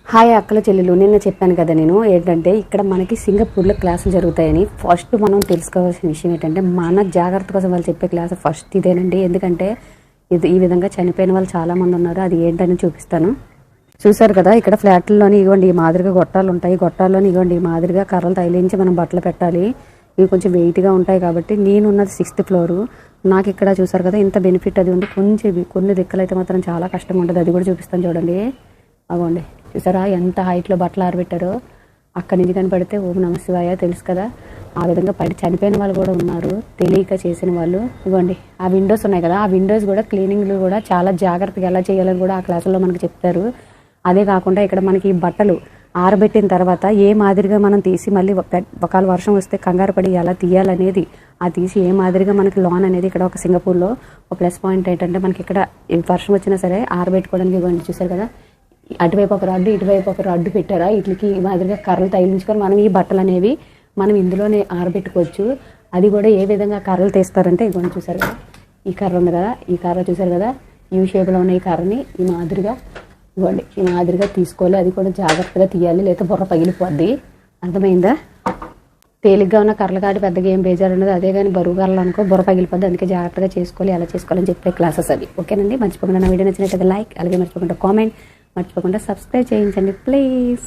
Hi అక్కల చెల్లెలు, నిన్న చెప్పాను కదా నేను ఏంటంటే ఇక్కడ మనకి సింగపూర్లో క్లాసులు జరుగుతాయని. ఫస్ట్ మనం తెలుసుకోవాల్సిన విషయం ఏంటంటే మన జాగ్రత్త కోసం వాళ్ళు చెప్పే క్లాస్ ఫస్ట్ ఇదేనండి. ఎందుకంటే ఈ విధంగా చనిపోయిన వాళ్ళు చాలామంది ఉన్నారు. అది ఏంటని చూపిస్తాను. చూసారు కదా, ఇక్కడ ఫ్లాట్లలోని ఇవ్వండి ఈ మాదిరిగా గొట్టాలు ఉంటాయి. గొట్టాల్లోని ఇవ్వండి ఈ మాదిరిగా కర్రలు తగిలించి మనం బట్టలు పెట్టాలి. ఇవి కొంచెం వెయిట్గా ఉంటాయి కాబట్టి నేనున్నది 6th ఫ్లోరు. నాకు ఇక్కడ చూసారు కదా ఇంత బెనిఫిట్ అది ఉంది. కొన్ని దిక్కలైతే మాత్రం చాలా కష్టంగా ఉంటుంది. అది కూడా చూపిస్తాను చూడండి. అవ్వండి చూసారా ఎంత హైట్లో బట్టలు ఆరబెట్టారో. అక్కడి నుంచి కనపడితే ఓం నమ శివాయ తెలుసు కదా. ఆ విధంగా పడి చనిపోయిన వాళ్ళు కూడా ఉన్నారు, తెలియక చేసిన వాళ్ళు. ఇవ్వండి ఆ విండోస్ ఉన్నాయి కదా, ఆ విండోస్ కూడా క్లీనింగ్లు కూడా చాలా జాగ్రత్తగా ఎలా చేయాలని కూడా ఆ క్లాసుల్లో మనకు చెప్తారు. అదే కాకుండా ఇక్కడ మనకి బట్టలు ఆరబెట్టిన తర్వాత ఏ మాదిరిగా మనం తీసి మళ్ళీ ఒకవేళ వర్షం వస్తే కంగారు పడి ఎలా తీయాలనేది, ఆ తీసి ఏ మాదిరిగా మనకి లోన్ అనేది ఇక్కడ ఒక సింగపూర్లో ఒక ప్లస్ పాయింట్ ఏంటంటే మనకి ఇక్కడ వర్షం వచ్చినా సరే ఆరబెట్టుకోవడానికి ఇవ్వండి. చూసారు కదా, అటువైపు ఒక రాడ్డు ఇటువైపు ఒక రాడ్డు పెట్టారా. వీటికి ఈ మాదిరిగా కర్రలు తగిలించుకొని మనం ఈ బట్టలు అనేవి మనం ఇందులోనే ఆరబెట్టుకోవచ్చు. అది కూడా ఏ విధంగా కర్రలు తీస్తారంటే ఇవ్వండి. చూసారు కదా ఈ కర్ర ఉంది కదా, ఈ కర్ర చూసారు కదా యూ షేప్లో ఉన్న ఈ కర్రని ఈ మాదిరిగా ఇవ్వండి ఈ మాదిరిగా తీసుకోవాలి. అది కూడా జాగ్రత్తగా తీయాలి, లేకపోతే బుర్ర పగిలిపోద్ది. అర్థమైందా? తేలిగ్గా ఉన్న కర్రలు కాటి పెద్దగా ఏం బేజారు ఉండదు. అదే కానీ బరువు కర్రలు అనుకో బుర్ర పగిలిపోద్ది. అందుకే జాగ్రత్తగా చేసుకోవాలి, ఎలా చేసుకోవాలని చెప్పే క్లాసెస్ అవి. ఓకేనండి, మర్చిపోకుండా నా వీడియో నచ్చినట్లయితే లైక్, అలాగే మర్చిపోకుండా కామెంట్, మర్చిపోకుండా సబ్స్క్రైబ్ చేయించండి ప్లీజ్.